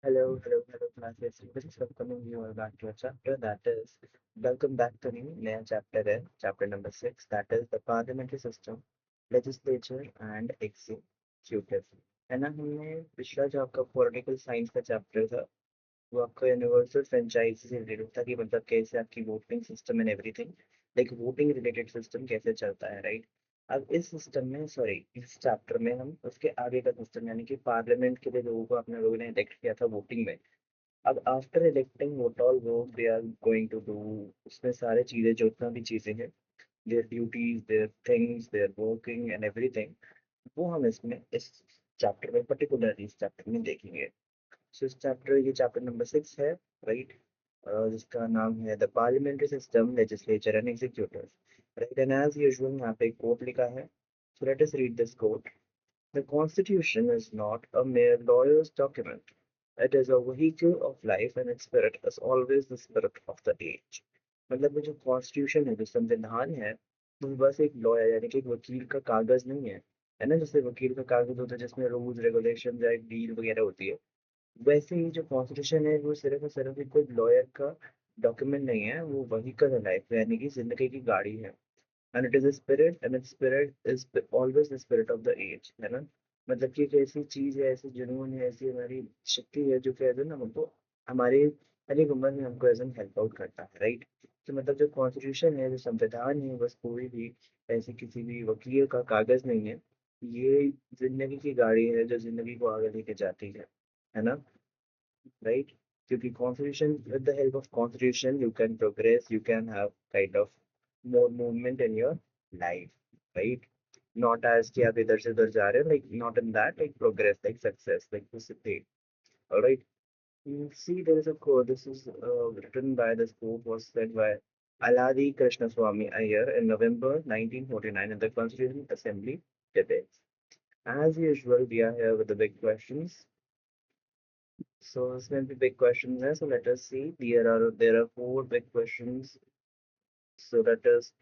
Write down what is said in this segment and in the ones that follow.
Hello, classes. This is welcoming you all back to a chapter that is welcome back to नया chapter है chapter number 6 that is the parliamentary system, legislature and executive. है ना हमने पिछला जो आपका political science का chapter था वो आपका यूनिवर्सल फ्रेंचाइजी से रिलेटेड था कि मतलब कैसे आपकी voting system and everything like voting related system कैसे चलता है राइट। अब इस सिस्टम में सॉरी इस चैप्टर में हम उसके आगे का सिस्टम यानी कि पार्लियामेंट के लिए लोगों को अपने लोगों ने इलेक्ट किया था वोटिंग में। अब after electing what all work they are going to do उसमें सारे चीजें जो उतना भी चीजें हैं their duties their things their working and everything वो हम इसमें इस चैप्टर में पर्टिकुलरली इस चैप्टर में देखेंगे। सो इस चैप्टर ये चैप्टर नंबर 6 है राइट। जिसका नाम है the parliamentary system legislature and executive right. And as usual यहाँ पे कोट लिखा है so let us read this quote. The Constitution is not a mere lawyer's document. It is a vehicle of life and its spirit is always the spirit of the age. मतलब वो जो constitution है जो संविधान है वो बस एक लॉयर यानी कि एक वकील का कागज नहीं है ना। जैसे वकील का कागज होता है जिसमें रूल्स रेगुलेशन या एक डील वगैरह होती है वैसे ही जो कॉन्स्टिट्यूशन है वो सिर्फ और सिर्फ एक कोई लॉयर का डॉक्यूमेंट नहीं है वो वहीकल है लाइफ यानी कि जिंदगी की गाड़ी है। And it is a spirit and its spirit is always the spirit of the age है ना। मतलब कि एक ऐसी चीज है ऐसी जुनून है ऐसी हमारी शक्ति है जो कहते हैं ना हमको हमारे हर एक उम्र में हमको ऐसा हेल्प आउट करता है राइट। तो मतलब जो कॉन्स्टिट्यूशन है जो संविधान है बस कोई भी ऐसे किसी भी वकील का कागज नहीं है। ये जिंदगी की गाड़ी है जो जिंदगी को आगे लेके जाती है ना right? क्योंकि constitution with the help of constitution you can progress, you can have kind of more movement in your life, right? Not as कि आप इधर से उधर जा रहे हैं like not in that like progress like success like discipline, all right? You see there is a quote this is written by this quote was said by Aladi Krishnaswamy Iyer in November 1949 in the Constitution Assembly debates. As usual, we are here with the big questions. So this may be big questions there. So let us see. There are four big questions. So let us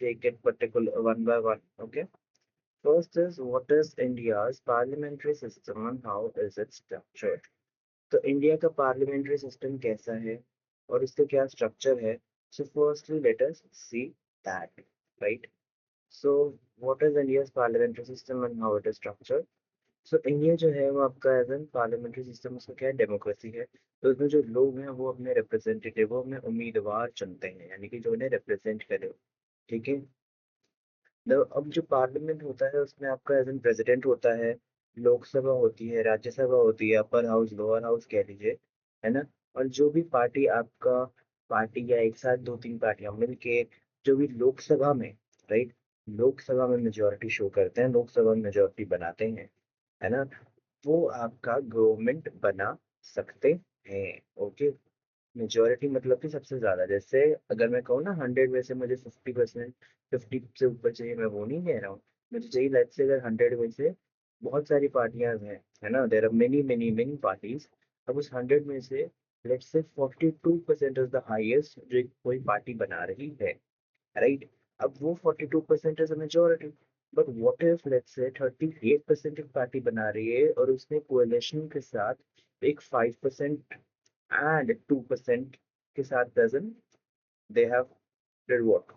take it particular one by one. Okay. First is what is India's parliamentary system and how is it structured? तो India का parliamentary system कैसा है और इसका क्या structure है। So firstly let us see that right. So what is India's parliamentary system and how it is structured. So India जो है वो आपका एज एन पार्लियामेंट्री सिस्टम उसका क्या है डेमोक्रेसी है। तो उसमें जो लोग हैं वो अपने रिप्रेजेंटेटिव वो अपने उम्मीदवार चुनते हैं यानी कि जो उन्हें रिप्रेजेंट करे। ठीक है। अब जो पार्लियामेंट होता है उसमें आपका एज एन प्रेसिडेंट होता है लोकसभा होती है राज्यसभा होती है अपर हाउस लोअर हाउस कह लीजिए है ना। और जो भी पार्टी आपका पार्टी या एक साथ दो तीन पार्टियां मिलके जो भी लोकसभा में राइट लोकसभा में मेजोरिटी शो करते हैं लोकसभा में मेजोरिटी बनाते हैं है ना। वो आपका गवर्नमेंट बना सकते हैं। ओके। मेजोरिटी मतलब कि सबसे ज्यादा जैसे अगर मैं कहूँ ना 100 में से मुझे 50% 50 से ऊपर चाहिए मैं वो नहीं कह रहा हूँ। मुझे चाहिए लेट्स से अगर 100 में से बहुत सारी पार्टियां हैं है ना there are many many many parties. अब उस 100 में से let's say 42% is the highest जो कोई पार्टी बना रही है राइट। अब वो 42% is a majority. But what if let's say 38% एक पार्टी बना रही है और उसने कोalition के साथ एक 5% and 2% के साथ present they have did what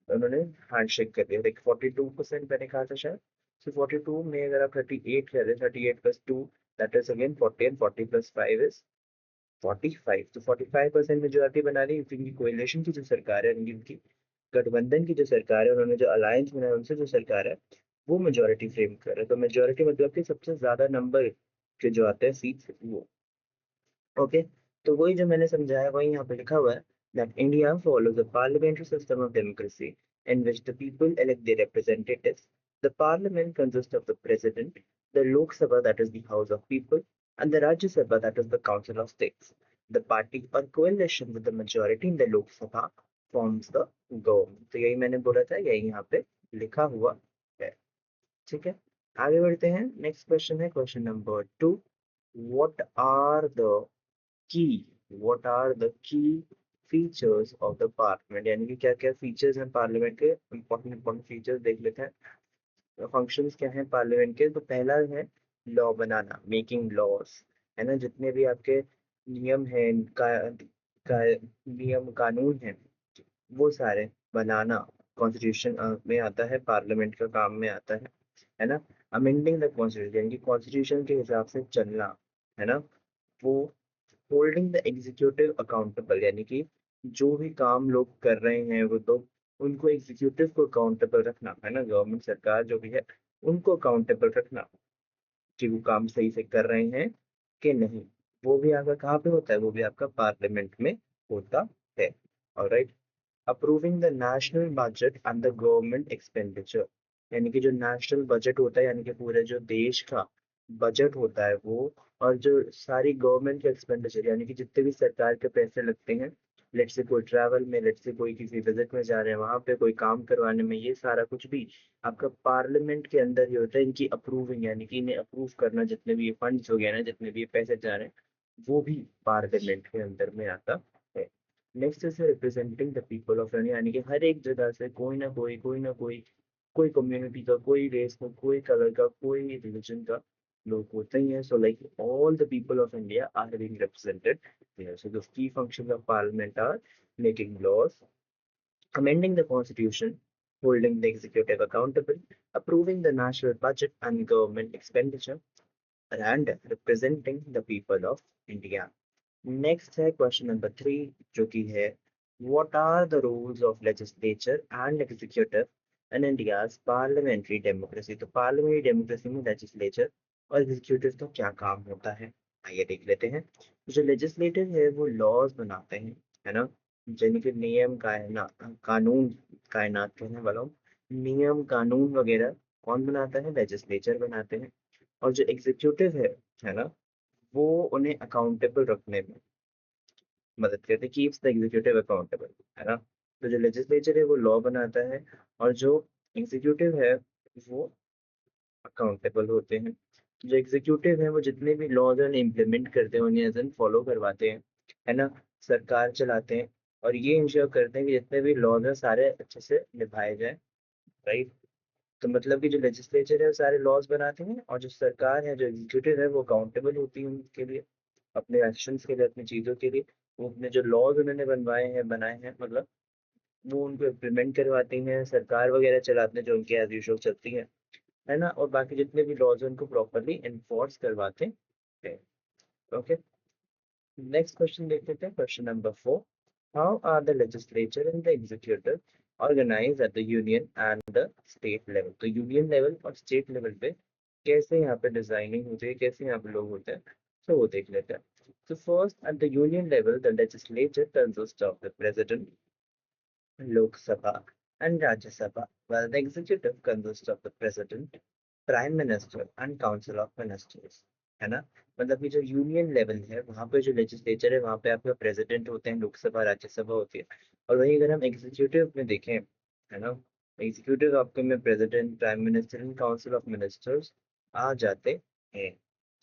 उन्होंने हैंडशेक कर दिया लाइक 42% मैंने कहा था शायद। सो 42 में अगर आप 38 कर रहे हैं 38 plus 2 that is again 40 and 40 plus 5 is 45। तो 45% मेजोरिटी बना रही इनकी कोएलिशन की जो सरकार है इनकी गठबंधन की जो सरकार है उन्होंने जो अलायंस बनाया उनसे जो सरकार है वो मेजोरिटी फ्रेम कर रहा है। तो मेजोरिटी मतलब कि सबसे ज्यादा नंबर के जो आते हैं सीट्स वो। ओके। तो वही जो मैंने समझाया वही यहाँ पे लिखा हुआ है that India follows a parliamentary system of democracy in which the people elect their representatives. The parliament consists of the president, the Lok Sabha that is the House of People, and the Rajya Sabha that is the Council of States. The party or coalition with the majority in the Lok Sabha forms the government. तो यही मैंने बोला था यही यहाँ पे लिखा हुआ है। ठीक है। आगे बढ़ते हैं नेक्स्ट क्वेश्चन है question number 2। what are the key what are the key features of the parliament यानी कि क्या क्या फीचर्स हैं पार्लियामेंट के इंपॉर्टेंट इंपॉर्टेंट फीचर्स देख लेते हैं। फंक्शंस क्या हैं पार्लियामेंट के। तो पहला है लॉ बनाना मेकिंग लॉज है ना, जितने भी आपके नियम हैं का नियम कानून है वो सारे बनाना कॉन्स्टिट्यूशन में आता है, पार्लियामेंट का काम में आता है ना। अमेंडिंग द कॉन्स्टिट्यूशन यानी कि कॉन्स्टिट्यूशन के हिसाब से चलना, है ना। वो होल्डिंग द एग्जीक्यूटिव अकाउंटेबल यानी कि जो भी काम लोग कर रहे हैं वो तो उनको एग्जीक्यूटिव को अकाउंटेबल रखना, है ना, गवर्नमेंट सरकार जो भी है उनको अकाउंटेबल रखना कि वो काम सही से कर रहे हैं कि नहीं। वो भी आपका कहाँ पे होता है, वो भी आपका पार्लियामेंट में होता है। Alright. Approving the national budget and the government expenditure यानी कि जो नेशनल बजट होता है यानी कि पूरे जो देश का बजट होता है वो, और जो सारी गवर्नमेंट के एक्सपेंडिचर यानी कि जितने भी सरकार के पैसे लगते हैं, लेट से कोई ट्रैवल में, लेट से कोई किसी विजिट में जा रहे हैं वहां पे कोई काम करवाने में, ये सारा कुछ भी आपका पार्लियामेंट के अंदर ही होता है। इनकी अप्रूविंग यानी कि इन्हें अप्रूव करना, जितने भी ये फंड्स हो गए ना, जितने भी ये पैसे जा रहे हैं वो भी पार्लियामेंट के अंदर में आता है। Next is representing the people of India यानी कि हर एक जगह से कोई ना कोई कोई कम्युनिटी का, कोई रेस का, कोई कलर का, कोई रिलीजन का लोग होते ही हैं। So like all the people of India are being represented there. So the key function of parliament are making laws, amending the constitution, holding the executive accountable, approving the national budget and government expenditure, and representing the people of India. Next है question number 3 जो कि है what are the rules of legislature and executive in India's parliamentary democracy. तो parliamentary democracy में legislature और executive का क्या काम होता है, आइए देख लेते हैं। जो लेजिस्लेटिव है वो लॉज बनाते हैं, है ना, यानी कि नियम कानून, कायनात कहने वाला हूँ, नियम कानून वगैरह कौन बनाता है, लेजिस्लेचर बनाते हैं। और जो एग्जीक्यूटिव है ना, वो उन्हें अकाउंटेबल रखने में मदद करते हैं, कीप्स द एग्जीक्यूटिव अकाउंटेबल, है ना। तो जो लेजिस्लेचर है वो लॉ बनाता है और जो एग्जीक्यूटिव है वो अकाउंटेबल होते हैं। जो एग्जीक्यूटिव है वो जितने भी लॉज हैं इम्प्लीमेंट करते हैं, उन्हें एज एन फॉलो करवाते हैं, है ना, सरकार चलाते हैं और ये इंश्योर करते हैं कि जितने भी लॉज हैं सारे अच्छे से निभाए जाए, राइट। तो मतलब कि जो लेजिस्लेचर है वो सारे लॉज बनाते हैं और जो सरकार है, जो एग्जीक्यूटिव है वो अकाउंटेबल होती है उनके लिए, अपने एक्शंस के लिए, अपनी चीज़ों के लिए। वो अपने जो लॉज उन्होंने बनाए हैं मतलब वो उनको इम्प्लीमेंट करवाती हैं, सरकार वगैरह चलाते हैं जो उनके एज यूजुअल चलती है ना, और बाकी जितने भी लॉज हैं उनको प्रॉपरली इन्फोर्स करवाते हैं। ओके, नेक्स्ट क्वेश्चन देख लेते हैं, question number 4। How are the legislature and the executive organise at the union and the state level. तो यूनियन लेवल और स्टेट लेवल पे कैसे यहाँ पे डिजाइनिंग होती है, कैसे यहाँ पे लोग होते हैं, तो वो देख लेते हैं। So first, at the union level, the legislature consists of the president, Lok Sabha, and Rajya Sabha, while the executive consists of the president, prime minister, and council of ministers. है ना, मतलब कि जो यूनियन लेवल है वहाँ पे जो legislature है वहाँ पे आपका प्रेसिडेंट होते हैं, लोकसभा राज्यसभा होती है। और वहीं अगर हम एग्जीक्यूटिव में देखें, है ना, एग्जीक्यूटिव आपके में president, prime minister and council of ministers आ जाते हैं।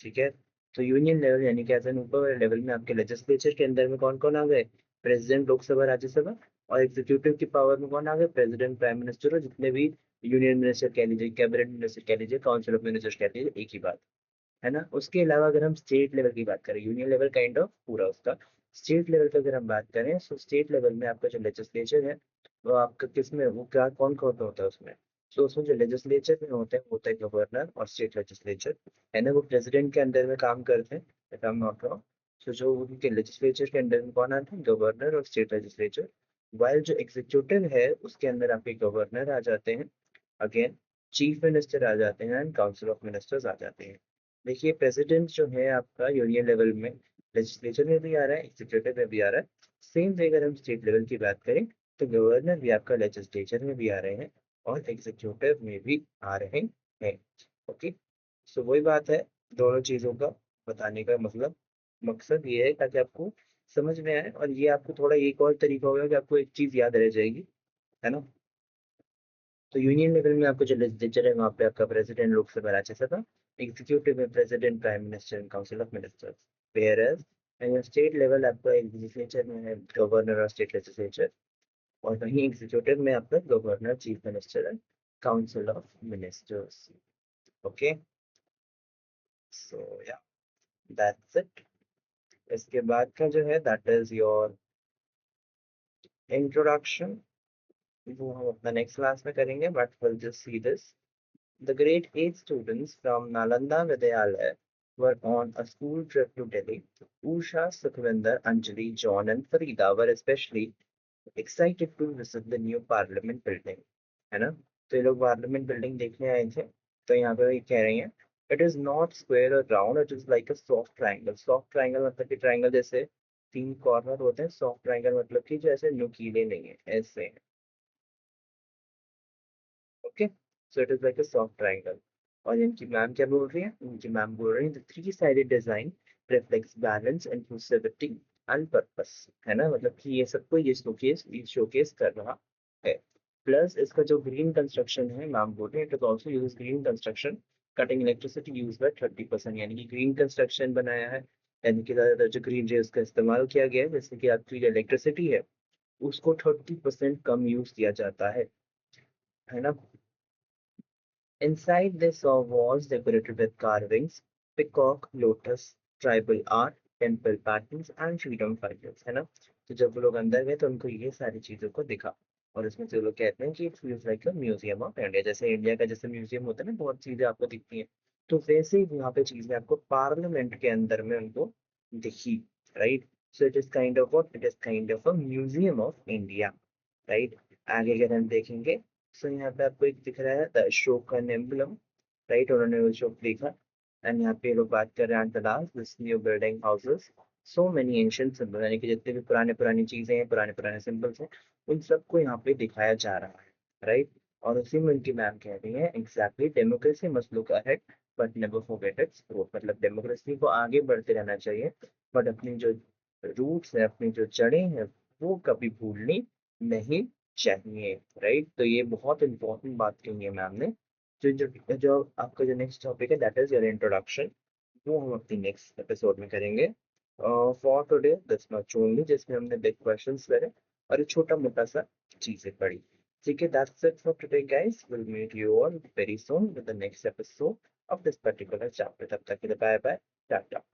ठीक है, तो यूनियन लेवल यानी कि एज एन ऊपर वाले लेवल में आपके लेजिस्लेचर के अंदर में कौन कौन आ गए, प्रेसिडेंट, लोकसभा, राज्यसभा, और एग्जीक्यूटिव की पावर में कौन आ गए, प्रेसिडेंट, प्राइम मिनिस्टर, और जितने भी यूनियन मिनिस्टर कह लीजिए, कैबिनेट मिनिस्टर कह लीजिए, काउंसिल ऑफ मिनिस्टर्स कह लीजिए, एक ही बात, है ना। उसके अलावा अगर हम स्टेट लेवल की बात करें, यूनियन लेवल काइंड ऑफ पूरा उसका, स्टेट लेवल की अगर हम बात करें तो स्टेट लेवल में आपका जो लेजिस्लेचर है वो आपका किसमें, वो क्या कौन कौन होता है उसमें। तो उसमें जो लेजिस्लेचर में होते हैं वो होता है गवर्नर और स्टेट लेजिस्लेचर, है ना, वो प्रेसिडेंट के अंदर में काम करते हैं, if I'm not wrong। तो जो उनके लेजिस्लेचर के अंदर में कौन आते हैं, गवर्नर और स्टेट लेजिस्लेचर। वाइल जो एग्जीक्यूटिव है उसके अंदर आपके गवर्नर आ जाते हैं, अगेन चीफ मिनिस्टर आ जाते हैं एंड काउंसिल ऑफ मिनिस्टर्स आ जाते हैं। देखिए प्रेसिडेंट जो है आपका यूनियन लेवल में लेजिस्लेचर में भी आ रहा है, एग्जीक्यूटिव में भी आ रहा है। सेम वे अगर हम स्टेट लेवल की बात करें तो गवर्नर भी आपका लेजिस्लेचर में भी आ रहे हैं और एग्जीक्यूटिव में भी आ रहे हैं। ओके, सो वही बात है, दोनों चीज़ों का बताने का मतलब मकसद ये है ताकि आपको समझ में आए, और ये आपको थोड़ा एक और तरीका होगा कि आपको एक चीज़ याद रह जाएगी, है ना। तो यूनियन लेवल में आपको जो लेजिस्लेचर है वहाँ पे आपका प्रेसिडेंट, लोकसभा, राज्यसभा, एग्जीक्यूटिव में president, prime minister and council of ministers. Whereas and state level आपका लेजिस्लेचर में है गवर्नर और स्टेट लेजिस्लेचर, और वहीं एग्जीक्यूटिव में आपका governor, chief minister and council of ministers. Okay, so या दैट्स इट। इसके बाद का जो है दैट इज योर इंट्रोडक्शन, वो हम अपना नेक्स्ट क्लास में करेंगे, but will just see this. The grade 8 students from Nalanda Vidyalaya were on a school trip to Delhi. Usha, Sukhvinder, Anjali, John, and Farida were especially excited to visit the new Parliament building. है ना? तो ये लोग parliament building देखने आए थे। तो यहाँ पे ये कह रही हैं, इट इज नॉट स्क्वायर और round, it is like a soft triangle. Soft triangle मतलब कि ट्राइंगल जैसे तीन कॉर्नर होते हैं, सॉफ्ट ट्राइंगल मतलब कि जो ऐसे नुकीले नहीं है, ऐसे हैं। Okay, so it is like a soft triangle. और इनकी मैम क्या बोल रही है? इनकी मैम बोल रही है the three sided design reflects balance, inclusivity and purpose. है ना, मतलब कि ये सबको ये शोकेस कर रहा है। प्लस इसका जो ग्रीन कंस्ट्रक्शन है, मैम बोल रहे हैं it is also use green construction cutting electricity use by 30%, यानी कि ग्रीन कंस्ट्रक्शन बनाया है, यानी कि ज्यादातर जो ग्रीन रेज का इस्तेमाल किया गया है, जैसे कि आपकी जो इलेक्ट्रिसिटी है उसको 30% कम यूज किया जाता है ना। Inside they saw walls decorated with carvings, peacock, lotus, tribal art, temple patterns and freedom fighters, है ना। तो जब वो लोग अंदर गए तो उनको ये सारी चीजों को दिखा, और इसमें से वो लोग कहते हैं कि it feels like a museum of India, जैसे इंडिया का जैसे म्यूजियम होता है ना, बहुत चीजें आपको दिखती हैं, तो वैसे ही यहाँ पे चीजें आपको पार्लियामेंट के अंदर में उनको दिखी, right. So it is kind of what, it is kind of a museum of India, right. आगे अगर हम देखेंगे, सो यहाँ पे आपको एक दिख रहा है द अशोकन एम्बलम, राइट, उन्होंने वो अशोक देखा। एंड यहाँ पे लोग बात कर रहे हैं the last this new building houses so many ancient symbol, यानी कि जितने भी पुराने पुरानी चीजें हैं, पुराने पुराने सिंबल्स हैं, उन सबको यहाँ पे दिखाया जा रहा है, राइट। और उसी में उनकी मैम कह रही है exactly democracy must look ahead but never forget its root, मतलब डेमोक्रेसी को आगे बढ़ते रहना चाहिए, बट अपनी जो रूट्स है, अपनी जो जड़ें हैं, वो कभी भूलनी नहीं चाहिए, राइट। तो ये बहुत इंपॉर्टेंट बात कही है मैम ने। जो जो जो आपका जो नेक्स्ट टॉपिक है दैट इज योर इंट्रोडक्शन, वो हम अपनी नेक्स्ट एपिसोड में करेंगे। For today this much only, जिसमें हमने बिग क्वेश्चंस करे और एक छोटा मोटा सा चीजें पढ़ी। ठीक है, that's it for today guys, will meet you all very soon with the next episode of this particular chapter. तब तक के लिए बाय बाय, टाटा।